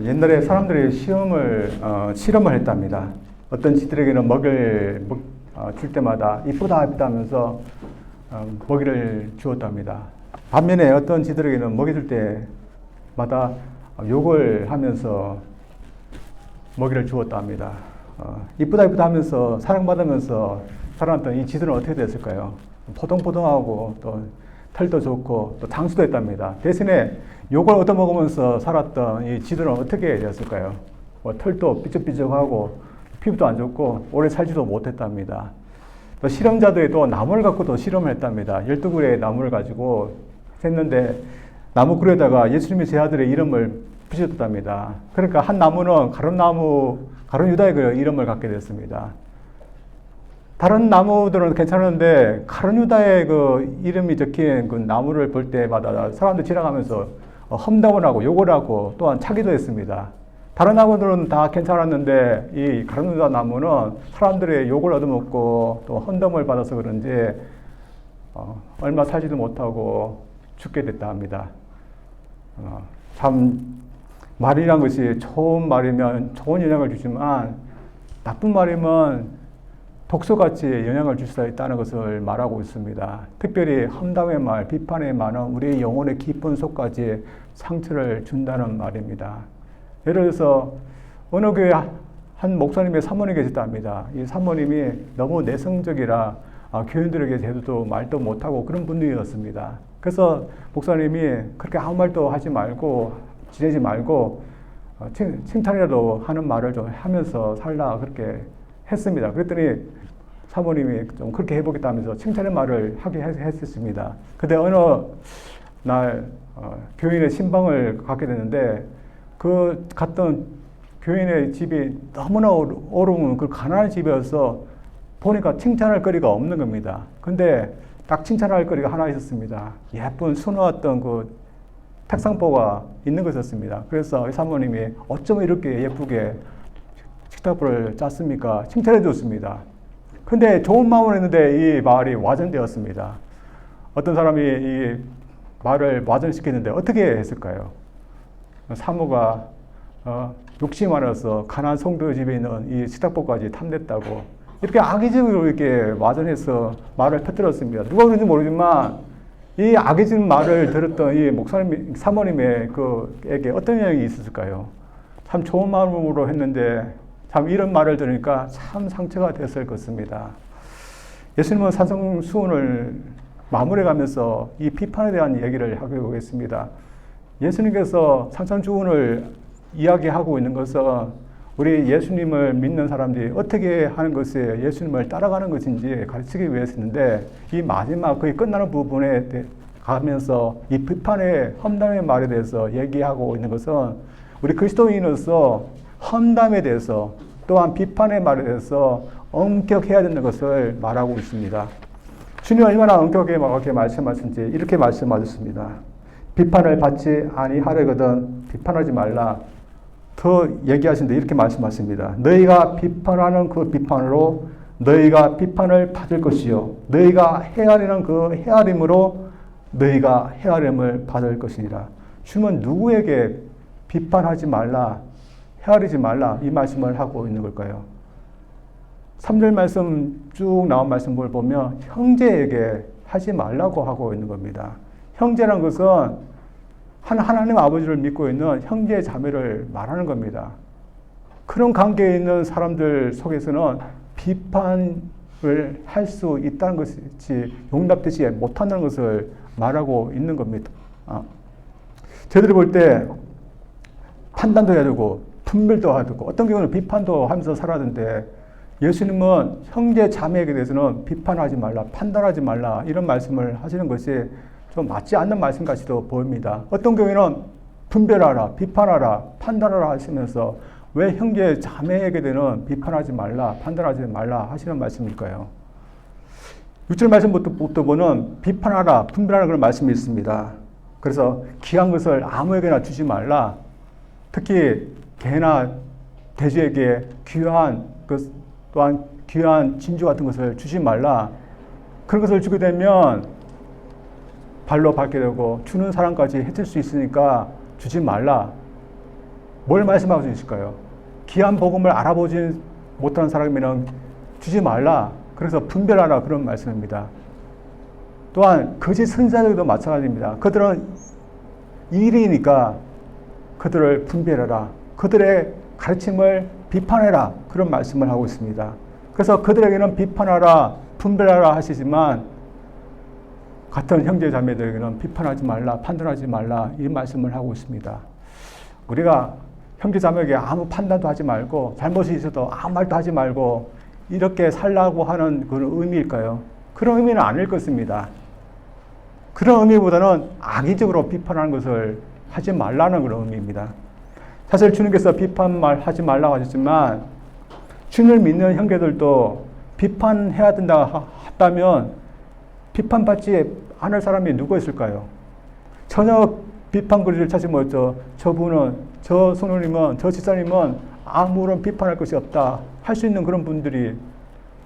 옛날에 사람들이 실험을 했답니다. 어떤 쥐들에게는 먹이를 줄 때마다 이쁘다 이쁘다 하면서 먹이를 주었답니다. 반면에 어떤 쥐들에게는 먹이 줄 때마다 욕을 하면서 먹이를 주었답니다. 이쁘다 이쁘다 하면서 사랑받으면서 살아났던 이 쥐들은 어떻게 됐을까요? 포동포동하고 또 털도 좋고 또 장수도 했답니다. 대신에 욕을 얻어먹으면서 살았던 이 쥐들은 어떻게 되었을까요? 털도 삐죽삐죽하고 피부도 안 좋고 오래 살지도 못했답니다. 또 실험자들이 또 나무를 갖고도 실험을 했답니다. 12그루의 나무를 가지고 했는데 나무 그루에다가 예수님의 제 아들의 이름을 붙였답니다. 그러니까 한 나무는 가룟 유다의 그 이름을 갖게 됐습니다. 다른 나무들은 괜찮은데 가룟 유다의 그 이름이 적힌 그 나무를 볼 때마다 사람들 지나가면서 험담을 하고 욕을 하고 또한 차기도 했습니다. 다른 나무들은 다 괜찮았는데 이 가룟 유다 나무는 사람들의 욕을 얻어먹고 또 험담을 받아서 그런지 얼마 살지도 못하고 죽게 됐다 합니다. 참 말이란 것이 좋은 말이면 좋은 영향을 주지만 나쁜 말이면 독소같이 영향을 줄 수 있다는 것을 말하고 있습니다. 특별히 험담의 말, 비판의 말은 우리 영혼의 깊은 속까지 상처를 준다는 말입니다. 예를 들어서 어느 교회 한 목사님의 사모님이 계셨답니다. 이 사모님이 너무 내성적이라 교인들에게 제대로 말도 못하고 그런 분들이었습니다. 그래서 목사님이 그렇게 아무 말도 하지 말고 지내지 말고 칭찬이라도 하는 말을 좀 하면서 살라 그렇게 했습니다. 그랬더니 사모님이 좀 그렇게 해보겠다면서 칭찬의 말을 하게 했었습니다. 근데 어느 날 교인의 신방을 갖게 됐는데 그 갔던 교인의 집이 너무나 어려운 그 가난한 집이어서 보니까 칭찬할 거리가 없는 겁니다. 근데 딱 칭찬할 거리가 하나 있었습니다. 예쁜 수놓았던 그 책상보가 있는 것이었습니다. 그래서 이 사모님이 어쩜 이렇게 예쁘게 식탁보를 짰습니까? 칭찬해 줬습니다. 근데 좋은 마음을 했는데 이 말이 와전되었습니다. 어떤 사람이 이 말을 와전시켰는데 어떻게 했을까요? 사모가 욕심 많아서 가난한 성도 집에 있는 이 식탁보까지 탐냈다고 이렇게 악의적으로 이렇게 와전해서 말을 퍼뜨렸습니다. 누가 그런지 모르지만 이 악의적 말을 들었던 이 목사님, 사모님의 그에게 어떤 영향이 있었을까요? 참 좋은 마음으로 했는데 참 이런 말을 들으니까 참 상처가 됐을 것입니다. 예수님은 산성수훈을 마무리해가면서 이 비판에 대한 얘기를 하고 오겠습니다. 예수님께서 산성수훈을 이야기하고 있는 것은 우리 예수님을 믿는 사람들이 어떻게 하는 것이 예수님을 따라가는 것인지 가르치기 위해서였는데 이 마지막 거의 끝나는 부분에 가면서 이 비판의 험담의 말에 대해서 얘기하고 있는 것은 우리 그리스도인으로서 험담에 대해서 또한 비판의 말에 대해서 엄격해야 되는 것을 말하고 있습니다. 주님 얼마나 엄격하게 말씀하신지 이렇게 말씀하셨습니다. 비판을 받지 아니하려거든 비판하지 말라. 더 얘기하신데 이렇게 말씀하십니다. 너희가 비판하는 그 비판으로 너희가 비판을 받을 것이요 너희가 헤아리는 그 헤아림으로 너희가 헤아림을 받을 것이니라. 주님은 누구에게 비판하지 말라, 헤아리지 말라 이 말씀을 하고 있는 걸까요? 3절 말씀 쭉 나온 말씀을 보면 형제에게 하지 말라고 하고 있는 겁니다. 형제란 것은 하나님 아버지를 믿고 있는 형제 자매를 말하는 겁니다. 그런 관계에 있는 사람들 속에서는 비판을 할 수 있다는 것이 용납되지 못한다는 것을 말하고 있는 겁니다. 저희들이 볼 때 판단도 해야 되고 분별도 해야 되고 어떤 경우는 비판도 하면서 살아야되는데 예수님은 형제 자매에게 대해서는 비판하지 말라, 판단하지 말라 이런 말씀을 하시는 것이 좀 맞지 않는 말씀 같이도 보입니다. 어떤 경우에는 분별하라, 비판하라, 판단하라 하시면서 왜 형제 자매에게 되는 비판하지 말라, 판단하지 말라 하시는 말씀일까요? 6절 말씀부터 보면 비판하라, 분별하라 그런 말씀이 있습니다. 그래서 귀한 것을 아무에게나 주지 말라. 특히 개나 돼지에게 귀한 것 또한 귀한 진주 같은 것을 주지 말라. 그런 것을 주게 되면 발로 밟게 되고 주는 사람까지 해칠 수 있으니까 주지 말라. 뭘 말씀하고 계실까요? 귀한 복음을 알아보지 못하는 사람이면 주지 말라. 그래서 분별하라. 그런 말씀입니다. 또한 거짓 선지자들도 마찬가지입니다. 그들은 일이니까 그들을 분별해라. 그들의 가르침을 비판해라. 그런 말씀을 하고 있습니다. 그래서 그들에게는 비판하라, 분별하라 하시지만 같은 형제 자매들에게는 비판하지 말라, 판단하지 말라 이 말씀을 하고 있습니다. 우리가 형제 자매에게 아무 판단도 하지 말고 잘못이 있어도 아무 말도 하지 말고 이렇게 살라고 하는 그런 의미일까요? 그런 의미는 아닐 것입니다. 그런 의미보다는 악의적으로 비판하는 것을 하지 말라는 그런 의미입니다. 사실 주님께서 비판말 하지 말라고 하셨지만 주님을 믿는 형제들도 비판해야 된다 했다면 비판받지 않을 사람이 누가 있을까요? 전혀 비판거리를 찾지 못했죠. 저분은, 저 성도님은, 저 집사님은 아무런 비판할 것이 없다 할 수 있는 그런 분들이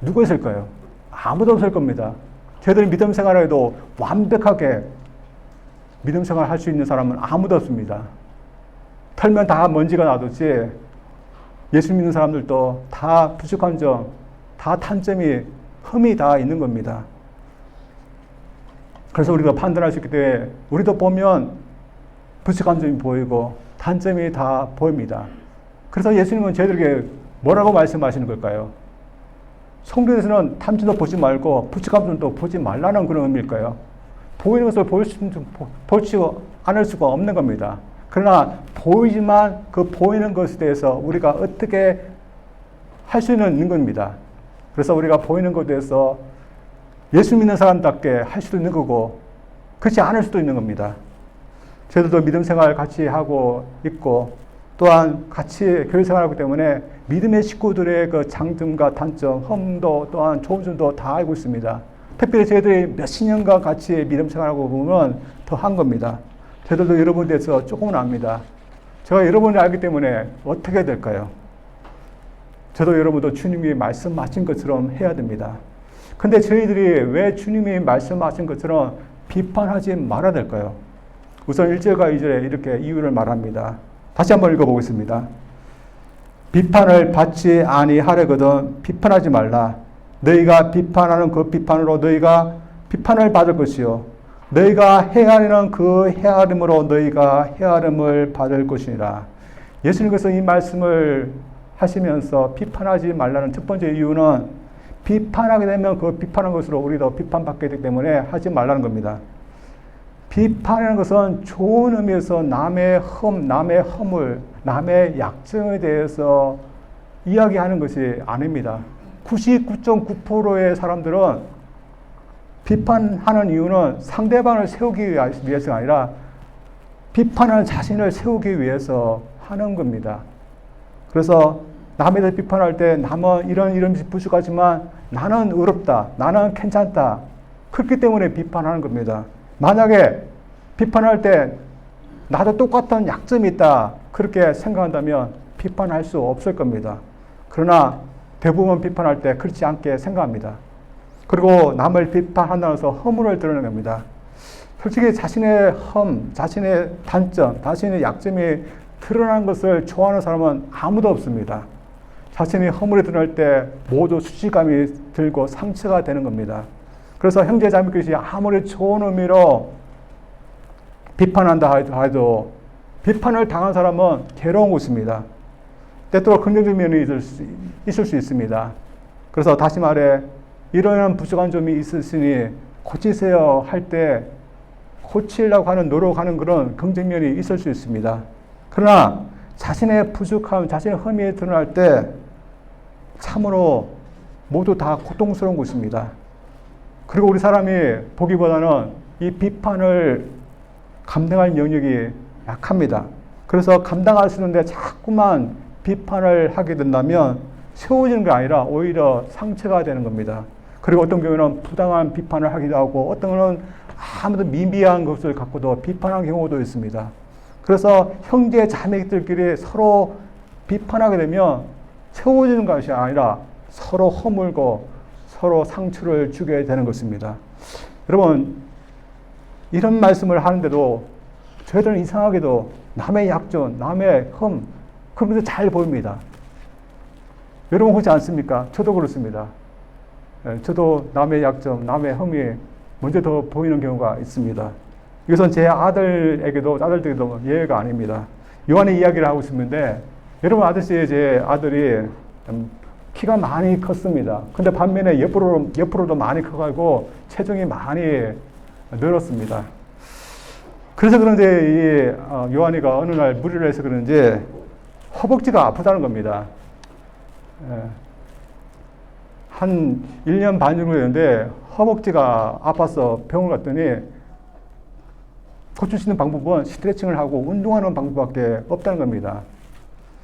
누가 있을까요? 아무도 없을 겁니다. 저희들이 믿음 생활에도 완벽하게 믿음 생활 할 수 있는 사람은 아무도 없습니다. 털면 다 먼지가 나듯이 예수 믿는 사람들도 다 부족한 점, 다 단점이, 흠이 다 있는 겁니다. 그래서 우리가 판단할 수 있기 때문에 우리도 보면 부족한 점이 보이고 단점이 다 보입니다. 그래서 예수님은 저희들에게 뭐라고 말씀하시는 걸까요? 성경에서는 단점도 보지 말고 부족한 점도 보지 말라는 그런 의미일까요? 보이는 것을 보지 않을 수가 없는 겁니다. 그러나 보이지만 그 보이는 것에 대해서 우리가 어떻게 할 수 있는 겁니다. 그래서 우리가 보이는 것에 대해서 예수 믿는 사람답게 할 수도 있는 거고 그렇지 않을 수도 있는 겁니다. 저희들도 믿음 생활 같이 하고 있고 또한 같이 교회 생활하기 때문에 믿음의 식구들의 그 장점과 단점, 흠도 또한 좋은 점도 다 알고 있습니다. 특별히 저희들이 몇십 년간 같이 믿음 생활하고 보면 더 한 겁니다. 저희들도 여러분에 대해서 조금은 압니다. 제가 여러분을 알기 때문에 어떻게 될까요? 저도 여러분도 주님이 말씀하신 것처럼 해야 됩니다. 근데 저희들이 왜 주님이 말씀하신 것처럼 비판하지 말아야 될까요? 우선 1절과 2절에 이렇게 이유를 말합니다. 다시 한번 읽어보겠습니다. 비판을 받지 아니하려거든 비판하지 말라. 너희가 비판하는 그 비판으로 너희가 비판을 받을 것이요 너희가 헤아리는 그 헤아림으로 너희가 헤아림을 받을 것이니라. 예수님께서 이 말씀을 하시면서 비판하지 말라는 첫 번째 이유는 비판하게 되면 그 비판한 것으로 우리도 비판받게 되기 때문에 하지 말라는 겁니다. 비판하는 것은 좋은 의미에서 남의 흠, 남의 허물, 남의 약점에 대해서 이야기하는 것이 아닙니다. 99.9%의 사람들은 비판하는 이유는 상대방을 세우기 위해서가 아니라 비판하는 자신을 세우기 위해서 하는 겁니다. 그래서 남에 대해 비판할 때 남은 이런 부족하지만 나는 의롭다, 나는 괜찮다. 그렇기 때문에 비판하는 겁니다. 만약에 비판할 때 나도 똑같은 약점이 있다 그렇게 생각한다면 비판할 수 없을 겁니다. 그러나 대부분 비판할 때 그렇지 않게 생각합니다. 그리고 남을 비판한다면서 허물을 드러내는 겁니다. 솔직히 자신의 흠, 자신의 단점, 자신의 약점이 드러나는 것을 좋아하는 사람은 아무도 없습니다. 자신이 허물이 드러날 때 모두 수치감이 들고 상처가 되는 겁니다. 그래서 형제 자매끼리 아무리 좋은 의미로 비판한다 해도 비판을 당한 사람은 괴로운 것입니다. 때때로 긍정적인 면이 있을 수 있습니다. 그래서 다시 말해 이러한 부족한 점이 있으시니 고치세요 할 때 고치려고 하는 노력하는 그런 긍정면이 있을 수 있습니다. 그러나 자신의 부족함, 자신의 흠이 드러날 때 참으로 모두 다 고통스러운 것입니다. 그리고 우리 사람이 보기보다는 이 비판을 감당할 영역이 약합니다. 그래서 감당할 수 있는데 자꾸만 비판을 하게 된다면 세워지는 게 아니라 오히려 상처가 되는 겁니다. 그리고 어떤 경우는 부당한 비판을 하기도 하고 어떤 경우는 아무도 미미한 것을 갖고도 비판한 경우도 있습니다. 그래서 형제 자매들끼리 서로 비판하게 되면 세워지는 것이 아니라 서로 허물고 서로 상처를 주게 되는 것입니다. 여러분 이런 말씀을 하는데도 저희들은 이상하게도 남의 약점, 남의 흠, 그러면서 잘 보입니다. 여러분 그렇지 않습니까? 저도 그렇습니다. 저도 남의 약점, 남의 흠이 먼저 더 보이는 경우가 있습니다. 이것은 제 아들들에게도 예외가 아닙니다. 요한의 이야기를 하고 있는데, 여러분 아저씨, 제 아들이 키가 많이 컸습니다. 근데 반면에 옆으로도 많이 커가지고 체중이 많이 늘었습니다. 그래서 그런지 요한이가 어느 날 무리를 해서 그런지 허벅지가 아프다는 겁니다. 한 1년 반 정도 됐는데 허벅지가 아파서 병원 갔더니 고칠 수 있는 방법은 스트레칭을 하고 운동하는 방법밖에 없다는 겁니다.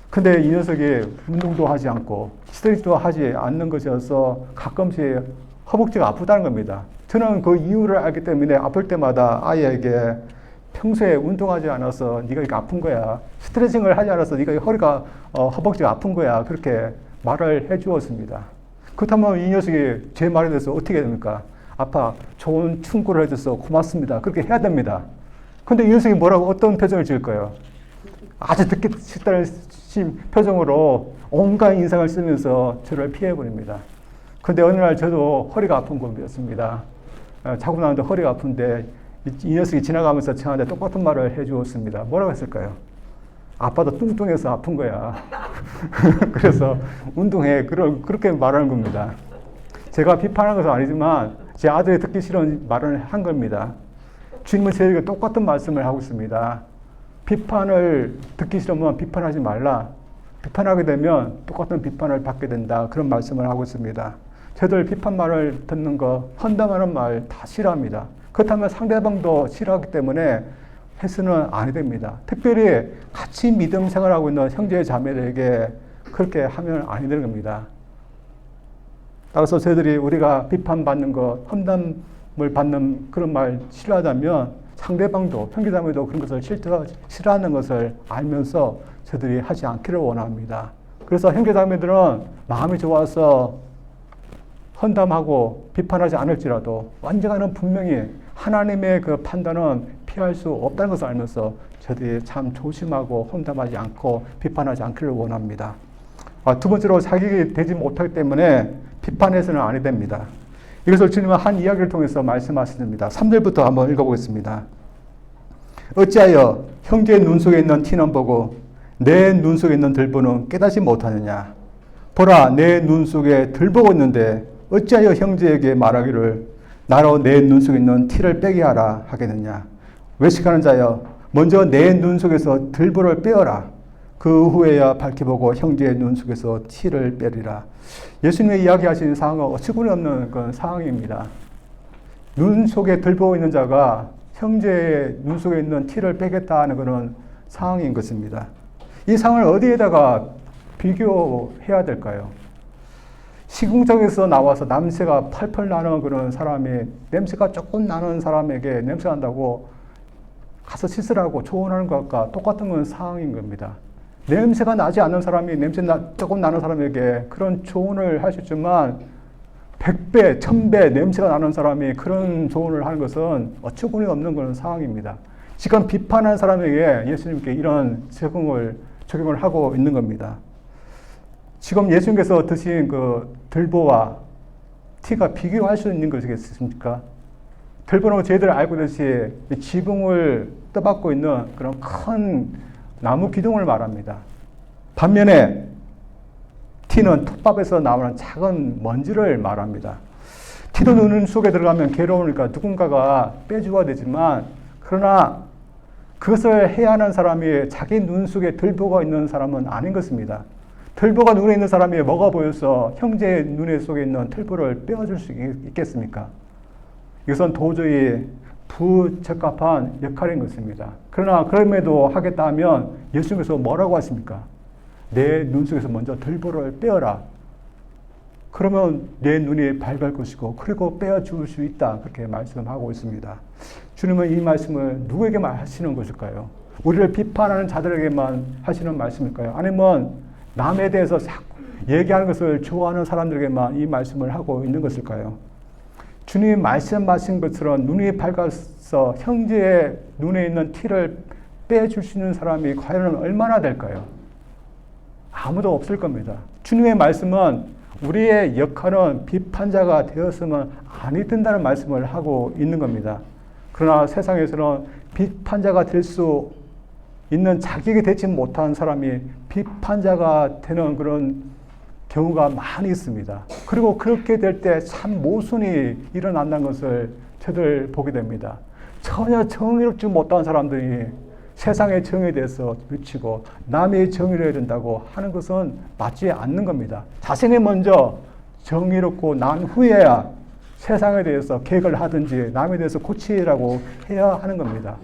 근데 이 녀석이 운동도 하지 않고 스트레칭도 하지 않는 것이어서 가끔씩 허벅지가 아프다는 겁니다. 저는 그 이유를 알기 때문에 아플 때마다 아이에게 평소에 운동하지 않아서 네가 이렇게 아픈 거야. 스트레칭을 하지 않아서 네가 허벅지가 아픈 거야. 그렇게 말을 해 주었습니다. 그렇다면 이 녀석이 제 말에 대해서 어떻게 됩니까? 아빠, 좋은 충고를 해줘서 고맙습니다. 그렇게 해야 됩니다. 근데 이 녀석이 어떤 표정을 지을까요? 아주 듣기 싫다는 표정으로 온갖 인상을 쓰면서 저를 피해버립니다. 근데 어느 날 저도 허리가 아픈 것이었습니다. 자고 나는데 허리가 아픈데 이 녀석이 지나가면서 저한테 똑같은 말을 해주었습니다. 뭐라고 했을까요? 아빠도 뚱뚱해서 아픈 거야. 그래서 운동해. 그렇게 말하는 겁니다. 제가 비판하는 것은 아니지만 제 아들이 듣기 싫은 말을 한 겁니다. 주님은 저에게 똑같은 말씀을 하고 있습니다. 비판을 듣기 싫으면 비판하지 말라. 비판하게 되면 똑같은 비판을 받게 된다. 그런 말씀을 하고 있습니다. 저들 비판 말을 듣는 거, 헌담하는 말 다 싫어합니다. 그렇다면 상대방도 싫어하기 때문에 해서는 안 됩니다. 특별히 같이 믿음 생활하고 있는 형제 자매들에게 그렇게 하면 안 되는 겁니다. 따라서 저희들이 우리가 비판받는 것, 험담을 받는 그런 말 싫어하다면 상대방도, 형제 자매도 그런 것을 싫어하는 것을 알면서 저희들이 하지 않기를 원합니다. 그래서 형제 자매들은 마음이 좋아서 헌담하고 비판하지 않을지라도 언젠가는 분명히 하나님의 그 판단은 피할 수 없다는 것을 알면서 저희들이 참 조심하고 헌담하지 않고 비판하지 않기를 원합니다. 두 번째로 자격이 되지 못하기 때문에 비판해서는 안 됩니다. 이것을 주님은 한 이야기를 통해서 말씀하십니다. 3절부터 한번 읽어보겠습니다. 어찌하여 형제의 눈 속에 있는 티는 보고 내 눈 속에 있는 들보는 깨닫지 못하느냐. 보라, 내 눈 속에 들보가 있는데 어찌하여 형제에게 말하기를 나로 내 눈 속에 있는 티를 빼게 하라 하겠느냐. 외식하는 자여, 먼저 내 눈 속에서 들보를 빼어라. 그 후에야 밝혀보고 형제의 눈 속에서 티를 빼리라. 예수님이 이야기하신 상황은 어처구니 없는 그런 상황입니다. 눈 속에 들보 있는 자가 형제의 눈 속에 있는 티를 빼겠다는 그런 상황인 것입니다. 이 상황을 어디에다가 비교해야 될까요? 시궁창에서 나와서 냄새가 펄펄 나는 그런 사람이 냄새가 조금 나는 사람에게 냄새 난다고 가서 씻으라고 조언하는 것과 똑같은 건 상황인 겁니다. 냄새가 나지 않는 사람이 조금 나는 사람에게 그런 조언을 할 수 있지만 100배, 1000배 냄새가 나는 사람이 그런 조언을 하는 것은 어처구니 없는 그런 상황입니다. 지금 비판하는 사람에게 예수님께 이런 적용을 하고 있는 겁니다. 지금 예수님께서 드신 그 들보와 티가 비교할 수 있는 것이겠습니까? 들보는 저희들 알고 있듯이 지붕을 떠받고 있는 그런 큰 나무 기둥을 말합니다. 반면에 티는 톱밥에서 나오는 작은 먼지를 말합니다. 티도 눈 속에 들어가면 괴로우니까 누군가가 빼주어야 되지만 그러나 그것을 해야 하는 사람이 자기 눈 속에 들보가 있는 사람은 아닌 것입니다. 들보가 눈에 있는 사람이 뭐가 보여서 형제의 눈 속에 있는 들보를 빼어줄 수 있겠습니까? 이것은 도저히 부적합한 역할인 것입니다. 그러나 그럼에도 하겠다 하면 예수님께서 뭐라고 하십니까? 내 눈 속에서 먼저 들보를 빼어라. 그러면 내 눈이 밝을 것이고 그리고 빼어줄 수 있다. 그렇게 말씀하고 있습니다. 주님은 이 말씀을 누구에게만 하시는 것일까요? 우리를 비판하는 자들에게만 하시는 말씀일까요? 아니면 남에 대해서 자꾸 얘기하는 것을 좋아하는 사람들에게만 이 말씀을 하고 있는 것일까요? 주님이 말씀하신 것처럼 눈이 밝아서 형제의 눈에 있는 티를 빼줄 수 있는 사람이 과연 얼마나 될까요? 아무도 없을 겁니다. 주님의 말씀은 우리의 역할은 비판자가 되었으면 아니 된다는 말씀을 하고 있는 겁니다. 그러나 세상에서는 비판자가 될 수 있는 자격이 되지 못한 사람이 비판자가 되는 그런 경우가 많이 있습니다. 그리고 그렇게 될 때 참 모순이 일어난다는 것을 저들 보게 됩니다. 전혀 정의롭지 못한 사람들이 세상의 정의에 대해서 외치고 남의 정의를 해야 된다고 하는 것은 맞지 않는 겁니다. 자신이 먼저 정의롭고 난 후에야 세상에 대해서 개혁을 하든지 남에 대해서 고치라고 해야 하는 겁니다.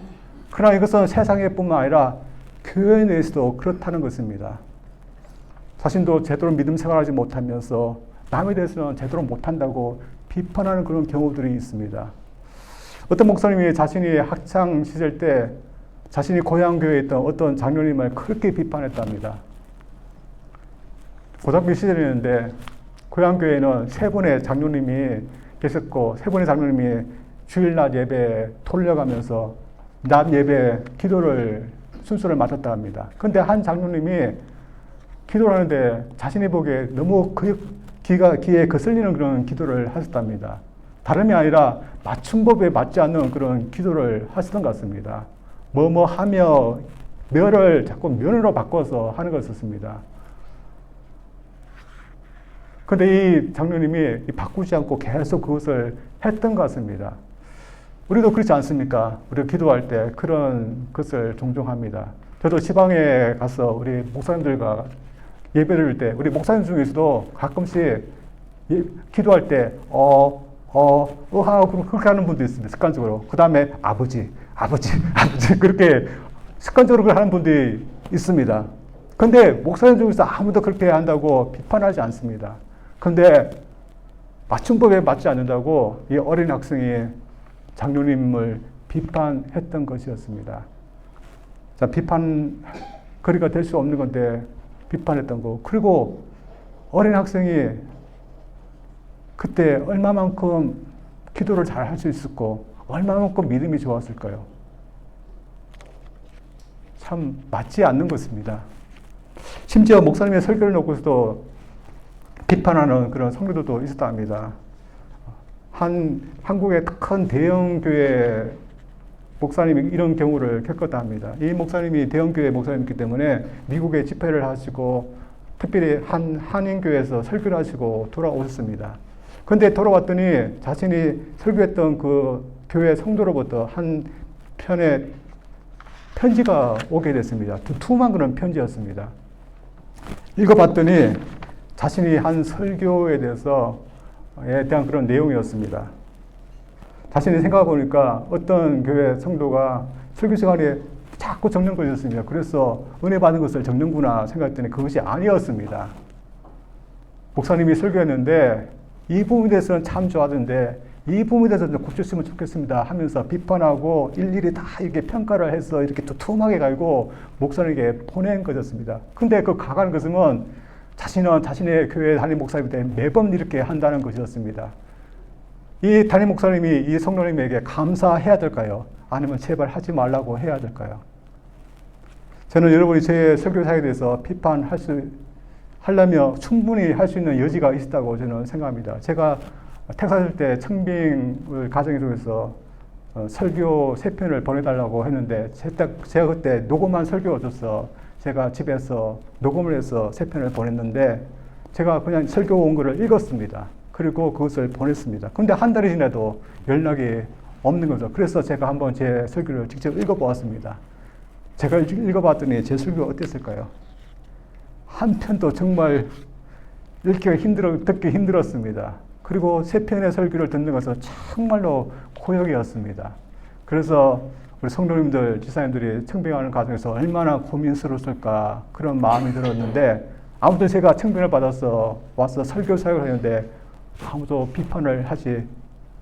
그러나 이것은 세상에 뿐만 아니라 교회 내에서도 그렇다는 것입니다. 자신도 제대로 믿음 생활하지 못하면서 남에 대해서는 제대로 못한다고 비판하는 그런 경우들이 있습니다. 어떤 목사님이 자신이 학창 시절 때 자신이 고향 교회에 있던 어떤 장로님을 그렇게 비판했답니다. 고등학교 시절이었는데 고향 교회에는 세 분의 장로님이 계셨고 세 분의 장로님이 주일날 예배에 돌려가면서 낮 예배 기도를 순서를 맡았다 합니다. 그런데 한 장로님이 기도를 하는데 자신이 보기에 너무 귀에 거슬리는 그런 기도를 하셨답니다. 다름이 아니라 맞춤법에 맞지 않는 그런 기도를 하시던 것 같습니다. 뭐뭐 하며 멸을 자꾸 면으로 바꿔서 하는 것이었습니다. 그런데 이 장로님이 바꾸지 않고 계속 그것을 했던 것 같습니다. 우리도 그렇지 않습니까? 우리가 기도할 때 그런 것을 종종 합니다. 저도 지방에 가서 우리 목사님들과 예배를 드릴 때 우리 목사님 중에서도 가끔씩 기도할 때 하고 그렇게 하는 분도 있습니다. 습관적으로. 그 다음에 아버지 그렇게 습관적으로 하는 분들이 있습니다. 근데 목사님 중에서 아무도 그렇게 한다고 비판하지 않습니다. 근데 맞춤법에 맞지 않는다고 이 어린 학생이 장로님을 비판했던 것이었습니다. 자, 거리가 될 수 없는 건데 비판했던 거. 그리고 어린 학생이 그때 얼마만큼 기도를 잘 할 수 있었고 얼마만큼 믿음이 좋았을까요? 참 맞지 않는 것입니다. 심지어 목사님의 설교를 놓고서도 비판하는 그런 성도들도 있었다 합니다. 한국의 큰 대형교회 목사님이 이런 경우를 겪었다 합니다. 이 목사님이 대형교회 목사님이기 때문에 미국에 집회를 하시고 특별히 한인교회에서 설교를 하시고 돌아오셨습니다. 그런데 돌아왔더니 자신이 설교했던 그 교회 성도로부터 한 편의 편지가 오게 됐습니다. 두툼한 그런 편지였습니다. 읽어봤더니 자신이 한 설교에 대한 그런 내용이었습니다. 자신이 생각해보니까 어떤 교회 성도가 설교 시간에 자꾸 적는 것이었습니다. 그래서 은혜 받은 것을 적는구나 생각했더니 그것이 아니었습니다. 목사님이 설교했는데 이 부분에 대해서는 참 좋아하던데 이 부분에 대해서 좀 고쳤으면 좋겠습니다 하면서 비판하고 일일이 다 이렇게 평가를 해서 이렇게 두툼하게 갈고 목사님에게 보낸 것이었습니다. 근데 그 가가는 것은 자신은 자신의 교회 담임 목사님한테 매번 이렇게 한다는 것이었습니다. 이 담임 목사님이 이 성도님에게 감사해야 될까요? 아니면 제발 하지 말라고 해야 될까요? 저는 여러분이 제 설교사에 대해서 하려면 충분히 할 수 있는 여지가 있다고 저는 생각합니다. 제가 텍사스 때 청빙을 가정에 속에서 설교 3편을 보내달라고 했는데 제가 그때 녹음한 설교가 없어서 제가 집에서 녹음을 해서 3편을 보냈는데 제가 그냥 설교 온 거를 읽었습니다. 그리고 그것을 보냈습니다. 근데 한 달이 지나도 연락이 없는 거죠. 그래서 제가 한번 제 설교를 직접 읽어보았습니다. 제가 읽어봤더니 제 설교가 어땠을까요? 한 편도 정말 듣기 힘들었습니다. 그리고 3편의 설교를 듣는 것은 정말로 고역이었습니다. 그래서 우리 성도님들, 지사님들이 청빙하는 과정에서 얼마나 고민스러웠을까 그런 마음이 들었는데 아무튼 제가 청빙을 받아서 와서 설교 사역을 했는데 아무도 비판을 하지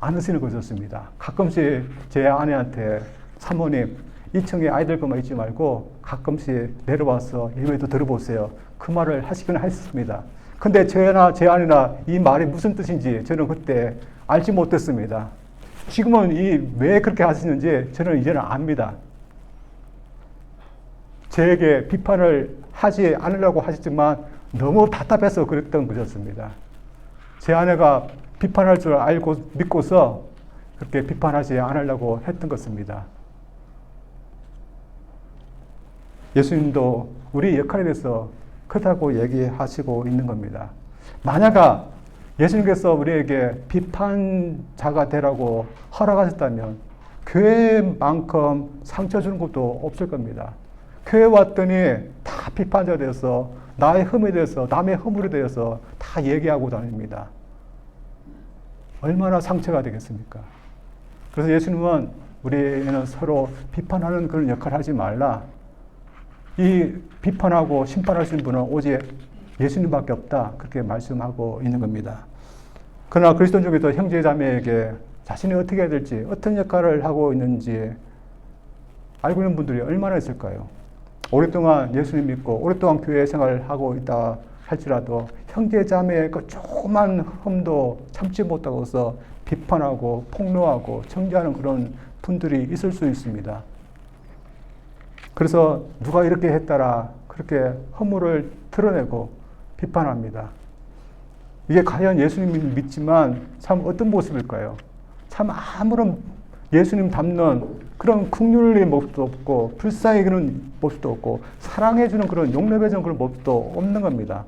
않으시는 것이었습니다. 가끔씩 제 아내한테 사모님 2층에 아이들 것만 있지 말고 가끔씩 내려와서 예배도 들어보세요. 그 말을 하시긴 했습니다. 근데 저나 제 아내나 이 말이 무슨 뜻인지 저는 그때 알지 못했습니다. 지금은 왜 그렇게 하시는지 저는 이제는 압니다. 저에게 비판을 하지 않으려고 하셨지만 너무 답답해서 그랬던 것이었습니다. 제 아내가 비판할 줄 알고 믿고서 그렇게 비판하지 않으려고 했던 것입니다. 예수님도 우리 역할에 대해서 그렇다고 얘기하시고 있는 겁니다. 만약 예수님께서 우리에게 비판자가 되라고 허락하셨다면 교회만큼 상처 주는 것도 없을 겁니다. 교회 왔더니 다 비판자가 되어서 나의 흠에 대해서 남의 허물에 대해서 다 얘기하고 다닙니다. 얼마나 상처가 되겠습니까? 그래서 예수님은 우리는 서로 비판하는 그런 역할을 하지 말라. 이 비판하고 심판할 수 있는 분은 오직 예수님밖에 없다. 그렇게 말씀하고 있는 겁니다. 그러나 그리스도 중에서 형제 자매에게 자신이 어떻게 해야 될지, 어떤 역할을 하고 있는지 알고 있는 분들이 얼마나 있을까요? 오랫동안 예수님 믿고 오랫동안 교회 생활을 하고 있다 할지라도 형제 자매의 그 조그만 흠도 참지 못하고서 비판하고 폭로하고 정죄하는 그런 분들이 있을 수 있습니다. 그래서 누가 이렇게 했다라 그렇게 허물을 드러내고 비판합니다. 이게 과연 예수님이 믿지만 참 어떤 모습일까요? 참 아무런 예수님 닮는 그런 긍휼의 모습도 없고 불쌍히 그런 모습도 없고 사랑해주는 그런 용납해주는 그런 모습도 없는 겁니다.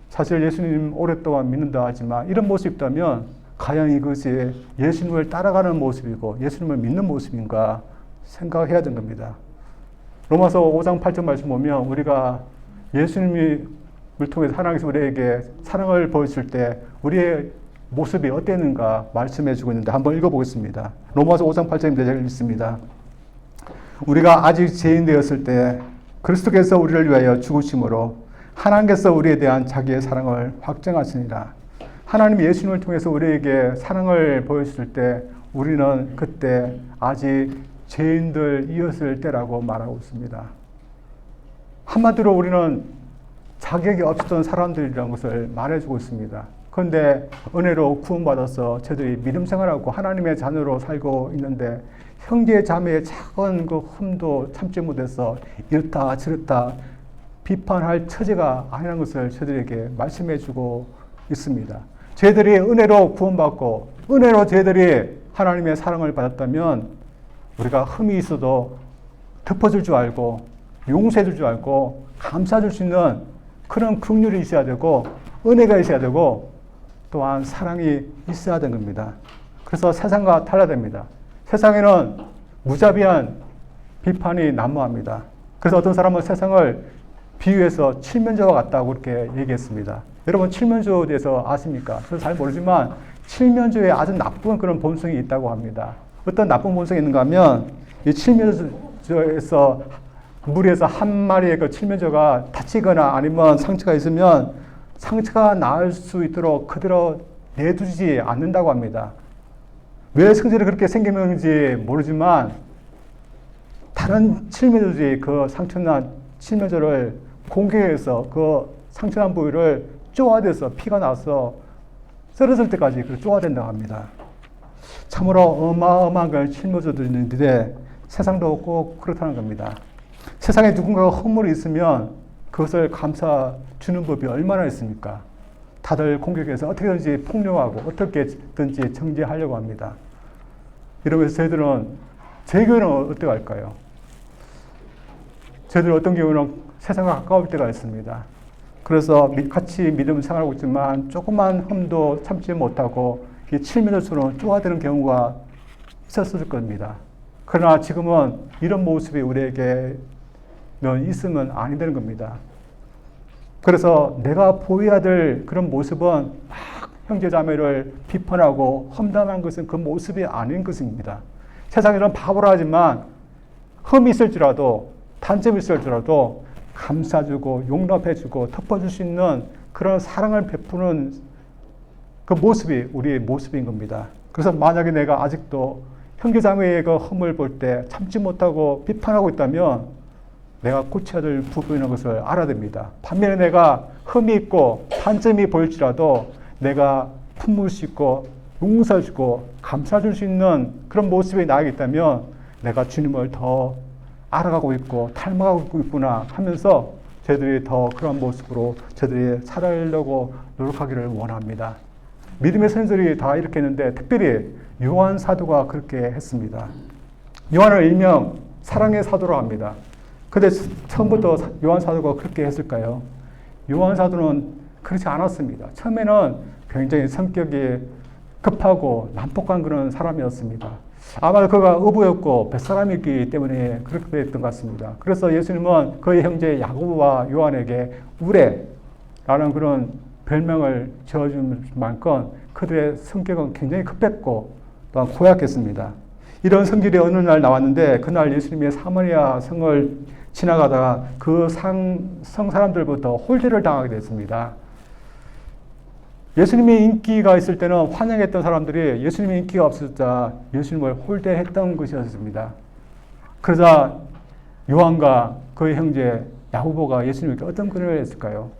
사실 예수님 오랫동안 믿는다 하지만 이런 모습이 있다면 과연 이것이 예수님을 따라가는 모습이고 예수님을 믿는 모습인가 생각해야 되는 겁니다. 로마서 5장 8절 말씀 보면 우리가 예수님을 통해서 하나님께서 우리에게 사랑을 보여줄 때 우리의 모습이 어땠는가 말씀해 주고 있는데 한번 읽어보겠습니다. 로마서 5장 8절입니다. 제가 읽습니다. 우리가 아직 죄인 되었을 때 그리스도께서 우리를 위하여 죽으심으로 하나님께서 우리에 대한 자기의 사랑을 확증하시니라. 하나님 예수님을 통해서 우리에게 사랑을 보여주실 때 우리는 그때 아직 죄인들이었을 때라고 말하고 있습니다. 한마디로 우리는 자격이 없었던 사람들이라는 것을 말해주고 있습니다. 그런데 은혜로 구원받아서 저들이 믿음 생활하고 하나님의 자녀로 살고 있는데 형제 자매의 작은 그 흠도 참지 못해서 이렇다 저렇다 비판할 처지가 아니라는 것을 저들에게 말씀해주고 있습니다. 저희들이 은혜로 구원받고 은혜로 저희들이 하나님의 사랑을 받았다면 우리가 흠이 있어도 덮어줄 줄 알고 용서해줄 줄 알고 감싸줄 수 있는 그런 긍휼이 있어야 되고 은혜가 있어야 되고 또한 사랑이 있어야 되는 겁니다. 그래서 세상과 달라집니다. 세상에는 무자비한 비판이 난무합니다. 그래서 어떤 사람은 세상을 비유해서 칠면조와 같다고 그렇게 얘기했습니다. 여러분 칠면조에 대해서 아십니까? 저는 잘 모르지만 칠면조에 아주 나쁜 그런 본성이 있다고 합니다. 어떤 나쁜 본성이 있는가 하면 이 칠면조에서 물에서 한 마리의 그 칠면조가 다치거나 아니면 상처가 있으면 상처가 나을 수 있도록 그대로 내두지 않는다고 합니다. 왜 성질이 그렇게 생기는지 모르지만 다른 칠면조들이 그 상처난 칠면조를 공격해서 그 상처난 부위를 쪼아대서 피가 나서 쓰러질 때까지 그 쪼아댄다고 합니다. 참으로 어마어마한 그 칠면조들이 있는데 세상도 꼭 그렇다는 겁니다. 세상에 누군가가 허물이 있으면 그것을 감싸주는 법이 얼마나 있습니까? 다들 공격해서 어떻게든지 폭력하고 어떻게든지 정죄하려고 합니다. 이러면서 저희들은 제 교회는 어떻게 할까요? 저희들 어떤 경우는 세상과 가까울 때가 있습니다. 그래서 같이 믿음 생활하고 있지만 조그만 흠도 참지 못하고 이 칠면조처럼 쪼아드는 경우가 있었을 겁니다. 그러나 지금은 이런 모습이 우리에게는 있으면 아니 되는 겁니다. 그래서 내가 보여야 될 그런 모습은 막 형제자매를 비판하고 험담하는 것은 그 모습이 아닌 것입니다. 세상에는 바보라 하지만 흠이 있을지라도 단점이 있을지라도 감싸주고 용납해주고 덮어줄 수 있는 그런 사랑을 베푸는 그 모습이 우리의 모습인 겁니다. 그래서 만약에 내가 아직도 형제자매의 그 흠을 볼 때 참지 못하고 비판하고 있다면 내가 고쳐야 될 부분인 것을 알아야 됩니다. 반면에 내가 흠이 있고 단점이 보일지라도 내가 품을 수 있고 용서해주고 감싸줄 수 있는 그런 모습이 나에게 있다면 내가 주님을 더 알아가고 있고 닮아가고 있구나 하면서 저희들이 더 그런 모습으로 저희들이 살아가려고 노력하기를 원합니다. 믿음의 선생들이 다 이렇게 했는데 특별히 요한 사도가 그렇게 했습니다. 요한을 일명 사랑의 사도로 합니다. 근데 처음부터 요한 사도가 그렇게 했을까요? 요한 사도는 그렇지 않았습니다. 처음에는 굉장히 성격이 급하고 난폭한 그런 사람이었습니다. 아마 그가 어부였고 뱃사람이기 때문에 그렇게 됐던 것 같습니다. 그래서 예수님은 그의 형제 야고보와 요한에게 우레라는 그런 별명을 지어준 만큼 그들의 성격은 굉장히 급했고 또한 고약했습니다. 이런 성질이 어느 날 나왔는데 그날 예수님이 사마리아 성을 지나가다가 그 성 사람들부터 홀대를 당하게 됐습니다. 예수님의 인기가 있을 때는 환영했던 사람들이 예수님의 인기가 없었자 예수님을 홀대했던 것이었습니다. 그러자 요한과 그의 형제 야고보가 예수님께 어떤 근을 했을까요?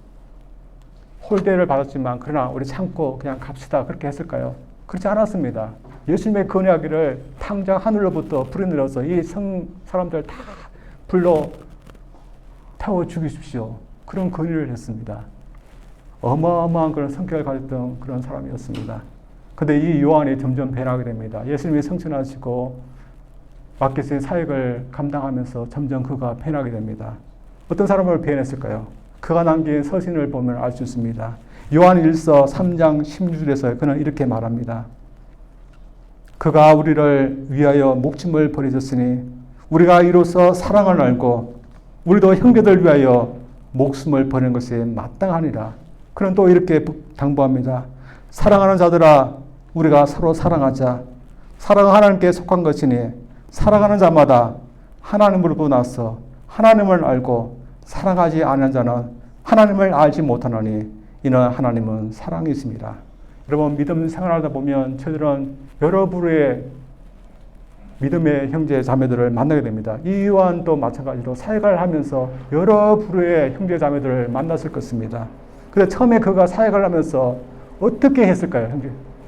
홀대를 받았지만 그러나 우리 참고 그냥 갑시다 그렇게 했을까요? 그렇지 않았습니다. 예수님의 건의하기를 당장 하늘로부터 불이 내려서 이 성 사람들 다 불러 태워 죽이십시오. 그런 건의를 했습니다. 어마어마한 그런 성격을 가졌던 그런 사람이었습니다. 그런데 이 요한이 점점 변하게 됩니다. 예수님이 성천하시고 맡기신 사역을 감당하면서 점점 그가 변하게 됩니다. 어떤 사람을 변했을까요? 그가 남긴 서신을 보면 알 수 있습니다. 요한 1서 3장 16절에서 그는 이렇게 말합니다. 그가 우리를 위하여 목숨을 버리셨으니 우리가 이로써 사랑을 알고 우리도 형제들 위하여 목숨을 버리는 것이 마땅하니라. 그는 또 이렇게 당부합니다. 사랑하는 자들아 우리가 서로 사랑하자. 사랑은 하나님께 속한 것이니 사랑하는 자마다 하나님으로부터 나서 하나님을 알고 사랑하지 않는 자는 하나님을 알지 못하노니 이는 하나님은 사랑이십니다. 여러분 믿음 생활하다 보면 저들은 여러 부류의 믿음의 형제 자매들을 만나게 됩니다. 이 요한도 마찬가지로 사역을 하면서 여러 부류의 형제 자매들을 만났을 것입니다. 그런데 처음에 그가 사역을 하면서 어떻게 했을까요?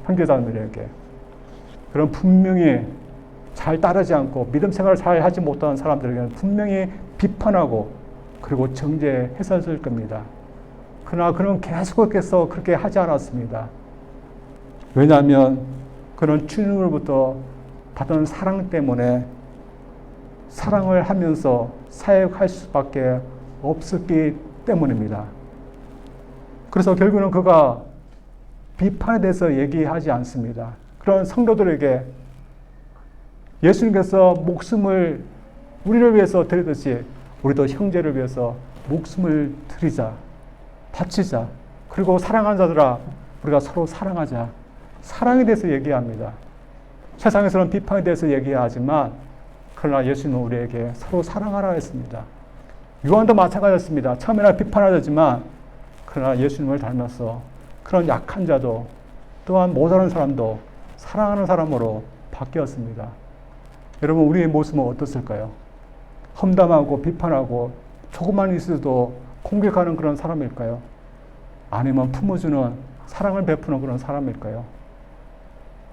형제 자매들에게. 그런 분명히 잘 따르지 않고 믿음 생활을 잘 하지 못하는 사람들에게는 분명히 비판하고 그리고 정죄했었을 겁니다. 그러나 그는 계속해서 그렇게 하지 않았습니다. 왜냐하면 그는 주님으로부터 받은 사랑 때문에 사랑을 하면서 사역할 수밖에 없었기 때문입니다. 그래서 결국은 그가 비판에 대해서 얘기하지 않습니다. 그런 성도들에게 예수님께서 목숨을 우리를 위해서 드리듯이 우리도 형제를 위해서 목숨을 드리자, 바치자. 그리고 사랑하는 자들아 우리가 서로 사랑하자. 사랑에 대해서 얘기합니다. 세상에서는 비판에 대해서 얘기하지만 그러나 예수님은 우리에게 서로 사랑하라 했습니다. 요한도 마찬가지였습니다. 처음에는 비판하였지만 그러나 예수님을 닮아서 그런 약한 자도 또한 모자란 사람도 사랑하는 사람으로 바뀌었습니다. 여러분 우리의 모습은 어떻을까요? 험담하고 비판하고 조금만 있어도 공격하는 그런 사람일까요? 아니면 품어주는 사랑을 베푸는 그런 사람일까요?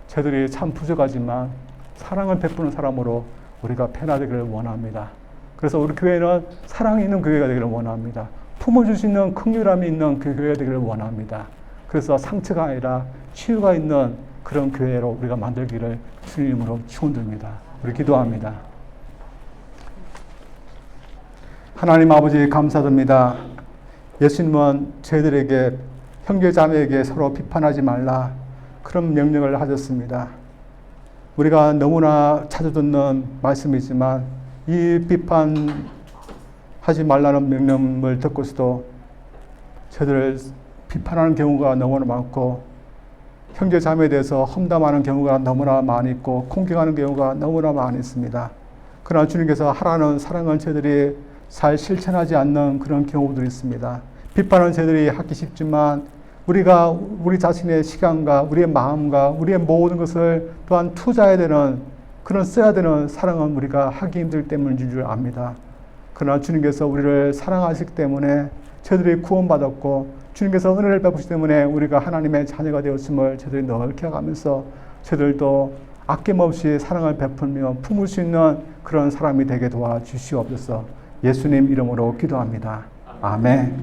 저들이 참 부족하지만 사랑을 베푸는 사람으로 우리가 변화되기를 원합니다. 그래서 우리 교회는 사랑이 있는 교회가 되기를 원합니다. 품어줄 수 있는 긍휼함이 있는 그 교회가 되기를 원합니다. 그래서 상처가 아니라 치유가 있는 그런 교회로 우리가 만들기를 주님으로 축원드립니다. 우리 기도합니다. 하나님 아버지 감사드립니다. 예수님은 저희들에게 형제자매에게 서로 비판하지 말라 그런 명령을 하셨습니다. 우리가 너무나 자주 듣는 말씀이지만 이 비판하지 말라는 명령을 듣고서도 저들을 비판하는 경우가 너무나 많고 형제자매에 대해서 험담하는 경우가 너무나 많이 있고 공격하는 경우가 너무나 많이 있습니다. 그러나 주님께서 하라는 사랑은 저희들이 잘 실천하지 않는 그런 경우들이 있습니다. 비판은 저희들이 하기 쉽지만 우리가 우리 자신의 시간과 우리의 마음과 우리의 모든 것을 또한 투자해야 되는 그런 써야 되는 사랑은 우리가 하기 힘들 때문인 줄 압니다. 그러나 주님께서 우리를 사랑하시기 때문에 저희들이 구원받았고 주님께서 은혜를 베푸시기 때문에 우리가 하나님의 자녀가 되었음을 저희들이 늘 기억하면서 저희들도 아낌없이 사랑을 베풀며 품을 수 있는 그런 사람이 되게 도와주시옵소서. 예수님 이름으로 기도합니다. 아멘.